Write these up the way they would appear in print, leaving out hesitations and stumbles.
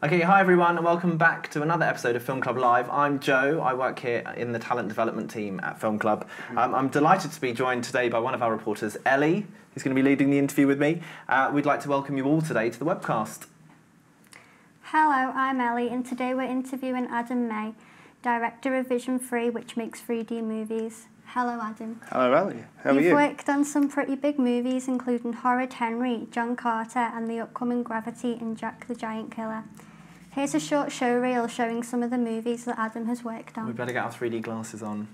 Okay, hi everyone and welcome back to another episode of Film Club Live. I'm Joe, I work here in the talent development team at Film Club. I'm delighted to be joined today by one of our reporters, Elly, who's going to be leading the interview with me. We'd like to welcome you all today to the webcast. Hello, I'm Elly and today we're interviewing Adam May, director of Vision3, which makes 3D movies. Hello Adam. Hello Elly, how are you? You've worked on some pretty big movies including Horrid Henry, John Carter and the upcoming Gravity and Jack the Giant Killer. Here's a short show reel showing some of the movies that Adam has worked on. We better get our 3D glasses on.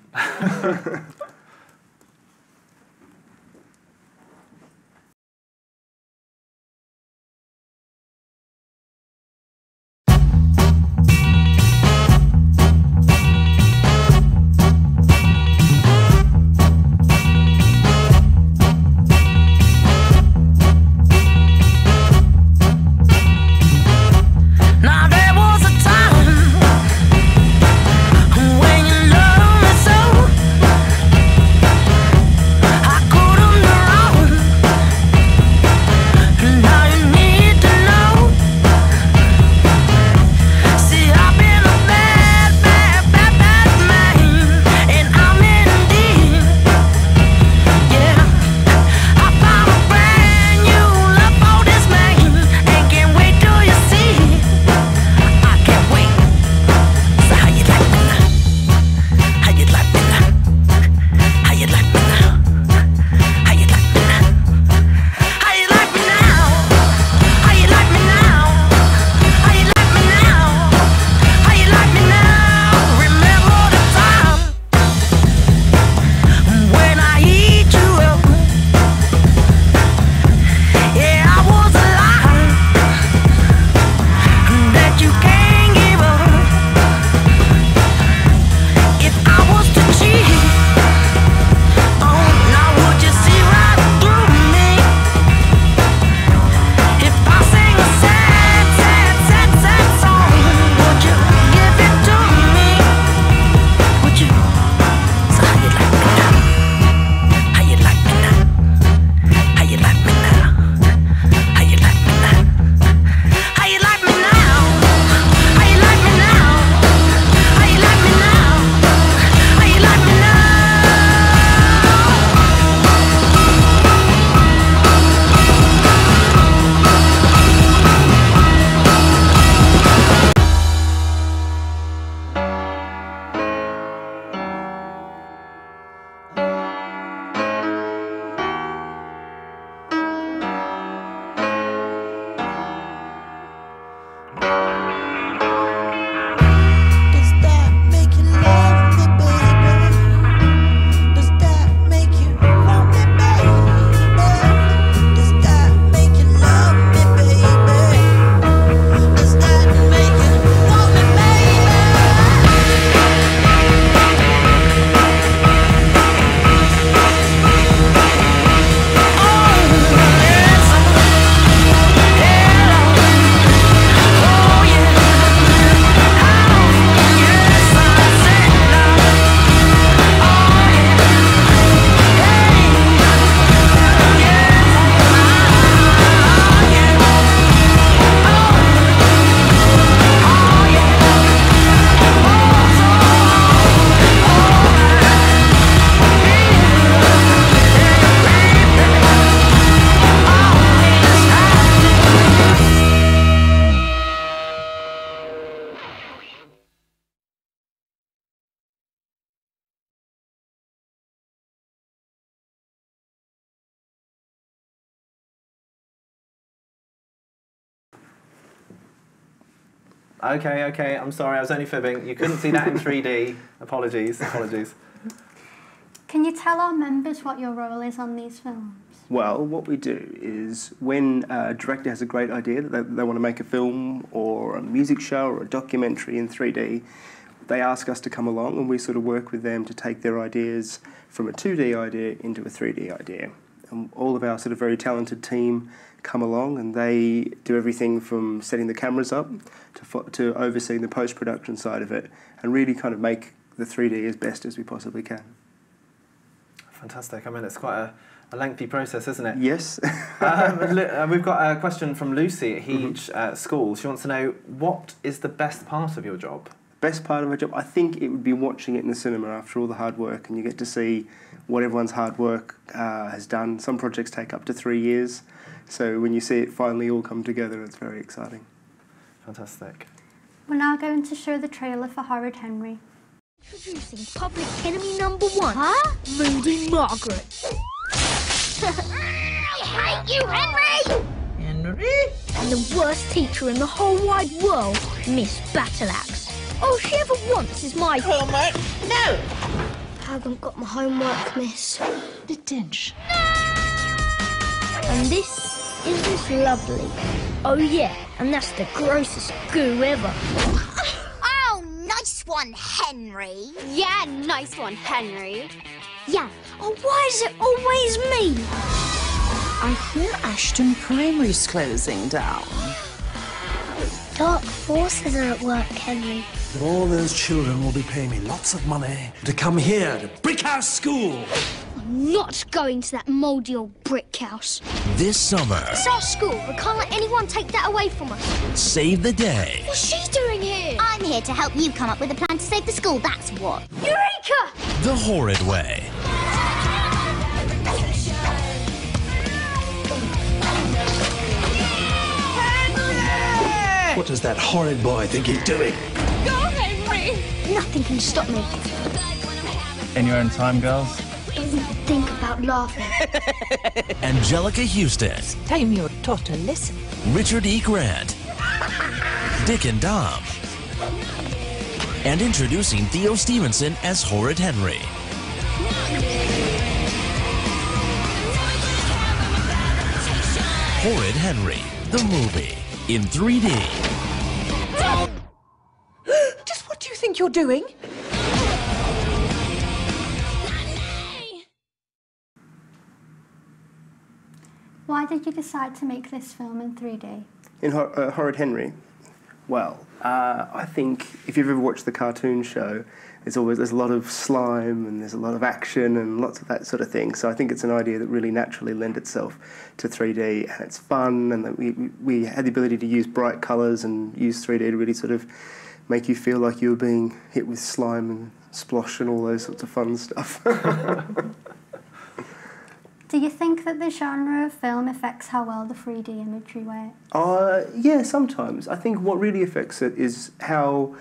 Okay, I'm sorry, I was only fibbing. You couldn't see that in 3D. Apologies. Can you tell our members what your role is on these films? Well, what we do is when a director has a great idea that they want to make a film or a music show or a documentary in 3D, they ask us to come along and we sort of work with them to take their ideas from a 2D idea into a 3D idea. And all of our sort of very talented team come along and they do everything from setting the cameras up to overseeing the post-production side of it and really kind of make the 3D as best as we possibly can. Fantastic. I mean, it's quite a lengthy process, isn't it? Yes. We've got a question from Lucy at Heege School. She wants to know, what is the best part of your job? Best part of my job? I think it would be watching it in the cinema after all the hard work, and you get to see what everyone's hard work has done. Some projects take up to 3 years, so when you see it finally all come together, it's very exciting. Fantastic. We're now going to show the trailer for Horrid Henry. Introducing public enemy number 1, huh? Moody Margaret. I hate you, Henry! Henry? And the worst teacher in the whole wide world, Miss Battleaxe. All she ever wants is my homework. No! I haven't got my homework, miss. Detention. No! And this is Miss Lovely. Oh yeah, and that's the grossest goo ever. Oh, nice one, Henry. Yeah, nice one, Henry. Yeah. Oh, why is it always me? I hear Ashton Primary's closing down. Dark forces are at work, Henry. All those children will be paying me lots of money to come here to Brick House School. I'm not going to that mouldy old brick house. This summer, It's our school. We can't let anyone take that away from us. save the day. What's she doing here? I'm here to help you come up with a plan to save the school, that's what. Eureka! The horrid way. What does that horrid boy think he's doing? Go, Henry! Nothing can stop me. In your own time, girls? Don't even think about laughing. Angelica Houston. Time you're taught a lesson. Richard E. Grant. Dick and Dom. And introducing Theo Stevenson as Horrid Henry. Horrid Henry, the movie, in 3D. Just what do you think you're doing? Why did you decide to make this film in 3D? In Horrid Henry, well, I think if you've ever watched the cartoon show, there's a lot of slime and there's a lot of action and lots of that sort of thing. So I think it's an idea that really naturally lends itself to 3D, and it's fun, and that we had the ability to use bright colours and use 3D to really sort of make you feel like you were being hit with slime and splosh and all those sorts of fun stuff. Do you think that the genre of film affects how well the 3D imagery works? Yeah, sometimes. I think what really affects it is how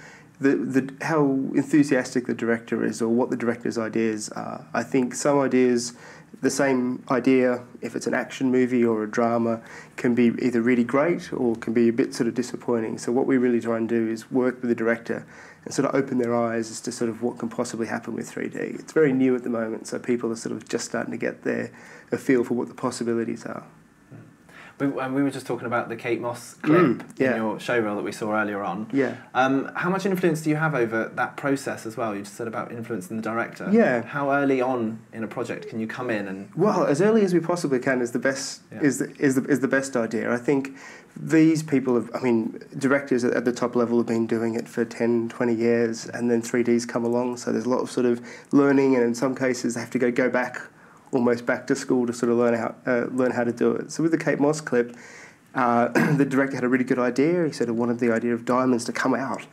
how enthusiastic the director is, or what the director's ideas are. I think some ideas, the same idea, if it's an action movie or a drama, can be either really great or can be a bit sort of disappointing. So what we really try and do is work with the director and sort of open their eyes as to sort of what can possibly happen with 3D. It's very new at the moment, so people are sort of just starting to get a feel for what the possibilities are. We were just talking about the Kate Moss clip yeah. in your showreel that we saw earlier on. Yeah. How much influence do you have over that process as well? You just said about influencing the director. Yeah. How early on in a project can you come in and? Well, as early as we possibly can is the best. Yeah. Is the best idea. I think these people directors at the top level have been doing it for 10, 20 years, and then 3D's come along. So there's a lot of sort of learning, and in some cases they have to go back. Almost back to school to sort of learn how to do it. So with the Kate Moss clip, the director had a really good idea. He sort of wanted the idea of diamonds to come out,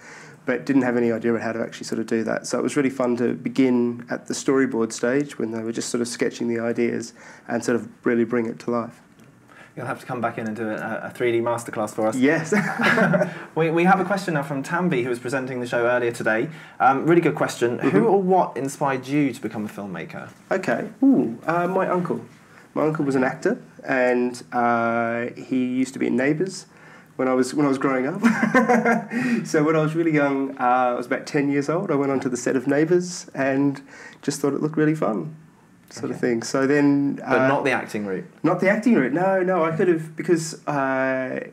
but didn't have any idea of how to actually sort of do that. So it was really fun to begin at the storyboard stage when they were just sort of sketching the ideas and sort of really bring it to life. You'll have to come back in and do a 3D masterclass for us. Yes. we have a question now from Tambi, who was presenting the show earlier today. Really good question. Who or what inspired you to become a filmmaker? Okay. My uncle. My uncle was an actor, and he used to be in Neighbours when I was growing up. So when I was really young, I was about 10 years old. I went onto the set of Neighbours and just thought it looked really fun. Sort of thing. So then, but not the acting route. Not the acting route. No. I could have because I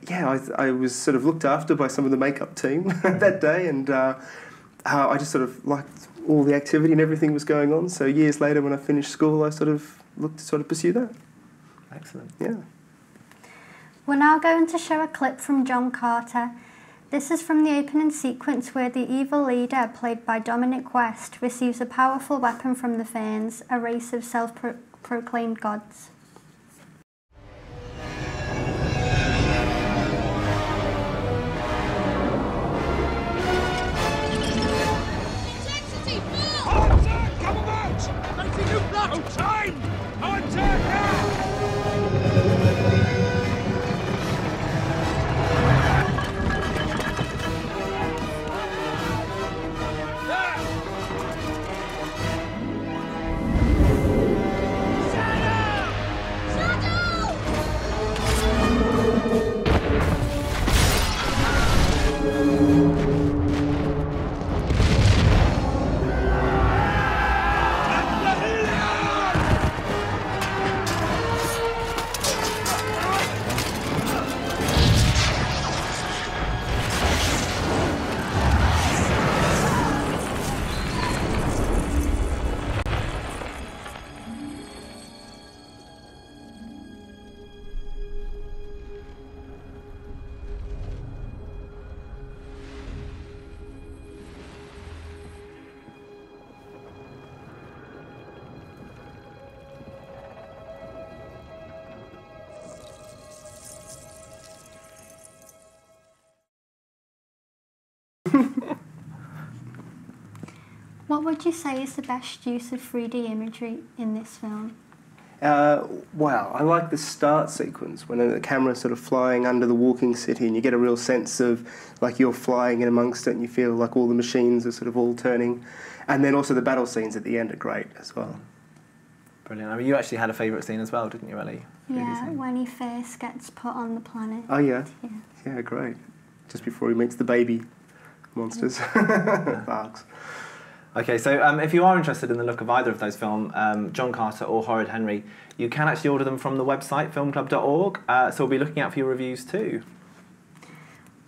was sort of looked after by some of the makeup team that day, and I just sort of liked all the activity and everything was going on. So years later, when I finished school, I sort of looked to sort of pursue that. Excellent. Yeah. We're now going to show a clip from John Carter. This is from the opening sequence where the evil leader, played by Dominic West, receives a powerful weapon from the Ferns, a race of self-proclaimed gods. What would you say is the best use of 3D imagery in this film? Wow, I like the start sequence when the camera's sort of flying under the walking city and you get a real sense of like you're flying in amongst it and you feel like all the machines are sort of all turning. And then also the battle scenes at the end are great as well. Brilliant. I mean, you actually had a favourite scene as well, didn't you, Ellly? Yeah, when he first gets put on the planet. Oh yeah? Yeah, yeah, great. Just before he meets the baby monsters. Barks. Okay, so if you are interested in the look of either of those films, John Carter or Horrid Henry, you can actually order them from the website, filmclub.org, so we'll be looking out for your reviews too.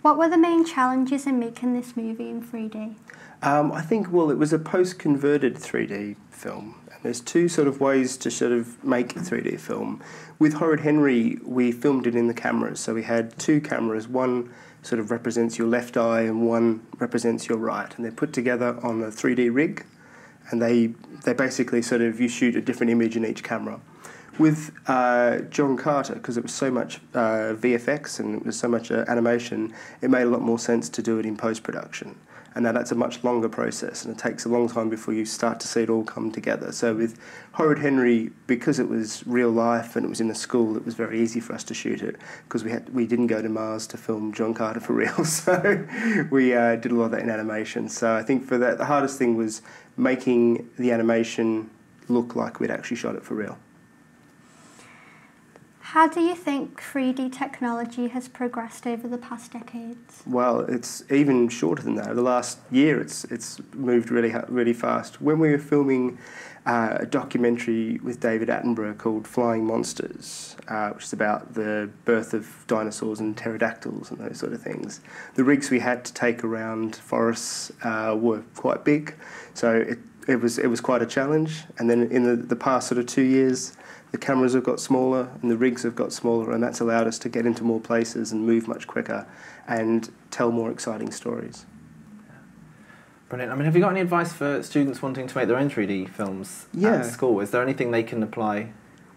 What were the main challenges in making this movie in 3D? I think, well, it was a post-converted 3D film. And there's two sort of ways to sort of make a 3D film. With Horrid Henry, we filmed it in the cameras, so we had two cameras, one sort of represents your left eye and one represents your right, and they're put together on a 3D rig, and they basically sort of, you shoot a different image in each camera. With John Carter, because it was so much VFX and it was so much animation, it made a lot more sense to do it in post-production. And now that's a much longer process, and it takes a long time before you start to see it all come together. So with Horrid Henry, because it was real life and it was in a school, it was very easy for us to shoot it, because we didn't go to Mars to film John Carter for real, so we did a lot of that in animation. So I think for that, the hardest thing was making the animation look like we'd actually shot it for real. How do you think 3D technology has progressed over the past decades? Well, it's even shorter than that. The last year, it's moved really fast. When we were filming a documentary with David Attenborough called Flying Monsters, which is about the birth of dinosaurs and pterodactyls and those sort of things, the rigs we had to take around forests were quite big, so it was quite a challenge. And then in the past sort of 2 years, the cameras have got smaller and the rigs have got smaller, and that's allowed us to get into more places and move much quicker and tell more exciting stories. Brilliant. I mean, have you got any advice for students wanting to make their own 3D films at school? Is there anything they can apply?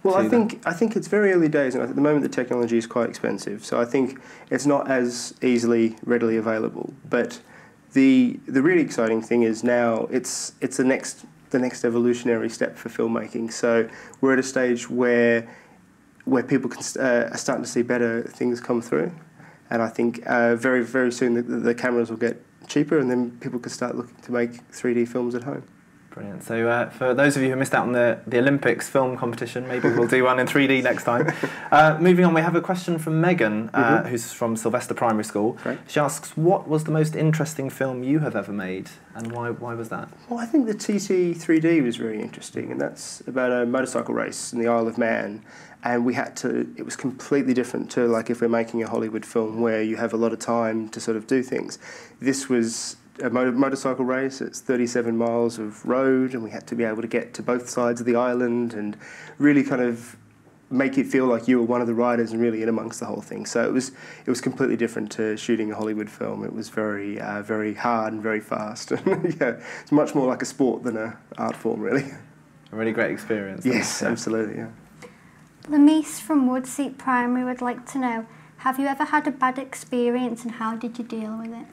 Well, I think it's very early days, and at the moment the technology is quite expensive, so I think it's not as readily available. But the really exciting thing is now it's the next evolutionary step for filmmaking. So we're at a stage where people are starting to see better things come through, and I think very, very soon the cameras will get cheaper, and then people can start looking to make 3D films at home. Brilliant. So for those of you who missed out on the Olympics film competition, maybe we'll do one in 3D next time. Moving on, we have a question from Megan, who's from Sylvester Primary School. Right. She asks, what was the most interesting film you have ever made, and why was that? Well, I think the TT 3D was very interesting, and that's about a motorcycle race in the Isle of Man. And it was completely different to like if we're making a Hollywood film where you have a lot of time to sort of do things. This was a motorcycle race. It's 37 miles of road, and we had to be able to get to both sides of the island and really kind of make it feel like you were one of the writers and really in amongst the whole thing. So it was completely different to shooting a Hollywood film. It was very very hard and very fast. Yeah, it's much more like a sport than an art form, really. A really great experience. Yes, absolutely. Yeah. Lemice from Woodseat Primary would like to know, have you ever had a bad experience and how did you deal with it?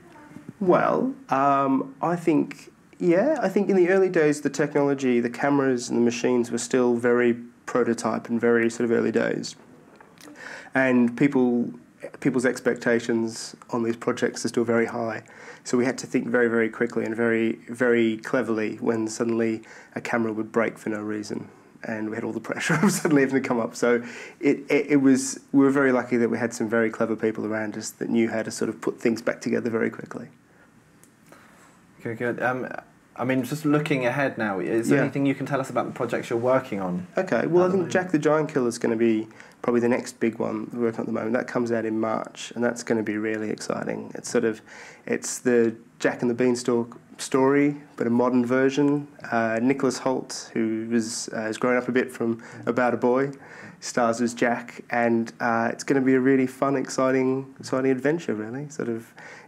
Well, I think in the early days the technology, the cameras and the machines were still very prototype and very sort of early days. And people's expectations on these projects are still very high. So we had to think very, very quickly and very, very cleverly when suddenly a camera would break for no reason. And we had all the pressure of suddenly having to come up. So we were very lucky that we had some very clever people around us that knew how to sort of put things back together very quickly. Good. I mean, just looking ahead now, is there anything you can tell us about the projects you're working on? Okay, well, I think Jack the Giant Killer is going to be probably the next big one we're working on at the moment. That comes out in March, and that's going to be really exciting. It's the Jack and the Beanstalk story, but a modern version. Nicholas Hoult, who has grown up a bit from About a Boy, stars as Jack, and it's going to be a really fun, exciting adventure. Really,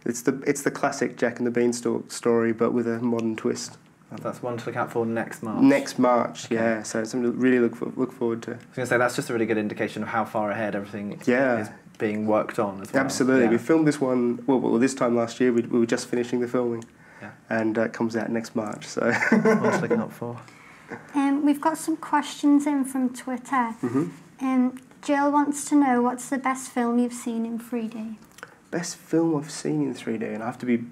it's the classic Jack and the Beanstalk story, but with a modern twist. That's one to look out for next March. Next March, okay. Yeah. So it's something to really look forward to. I was going to say that's just a really good indication of how far ahead everything is being worked on as well. Absolutely. Yeah. We filmed this one. Well, this time last year we were just finishing the filming. And it comes out next March, so... What to look out for? We've got some questions in from Twitter. Jill wants to know, what's the best film you've seen in 3D? Best film I've seen in 3D, and I have to be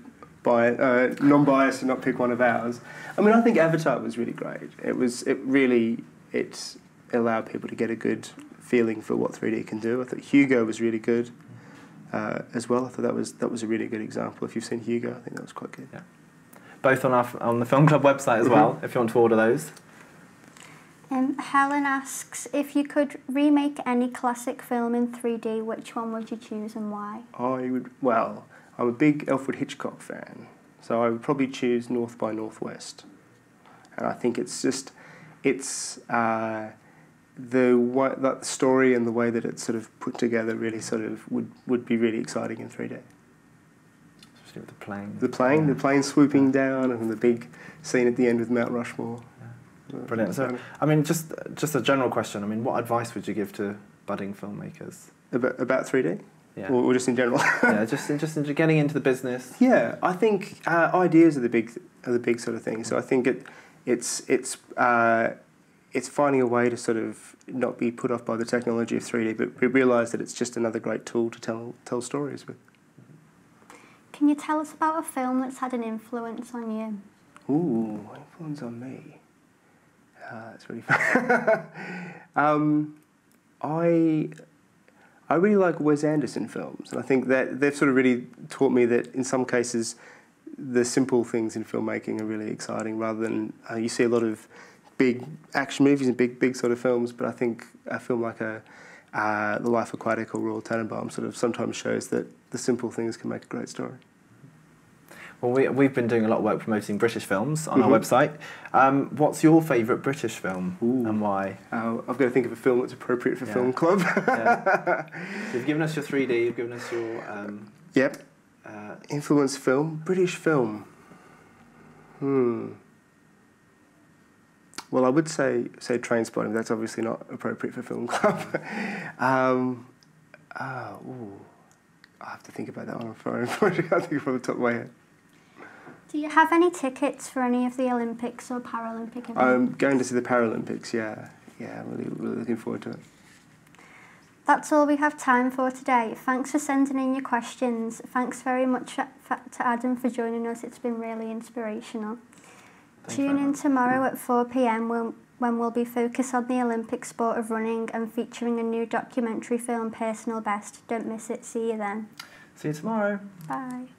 non-biased and not pick one of ours. I mean, I think Avatar was really great. It allowed people to get a good feeling for what 3D can do. I thought Hugo was really good as well. I thought that was a really good example. If you've seen Hugo, I think that was quite good. Yeah. Both on the Film Club website as well, if you want to order those. Helen asks, if you could remake any classic film in 3D, which one would you choose and why? Well, I'm a big Alfred Hitchcock fan, so I would probably choose North by Northwest. And I think it's that story and the way that it's sort of put together really sort of would be really exciting in 3D. Especially with the plane. The plane swooping down and the big scene at the end with Mount Rushmore. Yeah. Brilliant. So, I mean, just a general question. I mean, what advice would you give to budding filmmakers? About 3D? Yeah. Or just in general? Yeah, just in getting into the business. Yeah, I think ideas are the big sort of thing. So I think it's finding a way to sort of not be put off by the technology of 3D, but realise that it's just another great tool to tell stories with. Can you tell us about a film that's had an influence on you? Ooh, influence on me. That's really fun. I really like Wes Anderson films, and I think that they've sort of really taught me that in some cases the simple things in filmmaking are really exciting, rather than you see a lot of big action movies and big sort of films, but I think a film like The Life Aquatic or Royal Tenenbaum sort of sometimes shows that the simple things can make a great story. Well, we've been doing a lot of work promoting British films on our website. What's your favourite British film and why? I've got to think of a film that's appropriate for Film Club. So you've given us your 3D, you've given us your... Yep. Influence film, British film. Well, I would say Trainspotting. That's obviously not appropriate for Film Club. I have to think about that one. I can't think from the top of my head. Do you have any tickets for any of the Olympics or Paralympic events? I'm going to see the Paralympics, yeah. Yeah, I'm really looking forward to it. That's all we have time for today. Thanks for sending in your questions. Thanks very much to Adam for joining us. It's been really inspirational. Tune in tomorrow at 4 p.m. when we'll be focused on the Olympic sport of running and featuring a new documentary film, Personal Best. Don't miss it. See you then. See you tomorrow. Bye.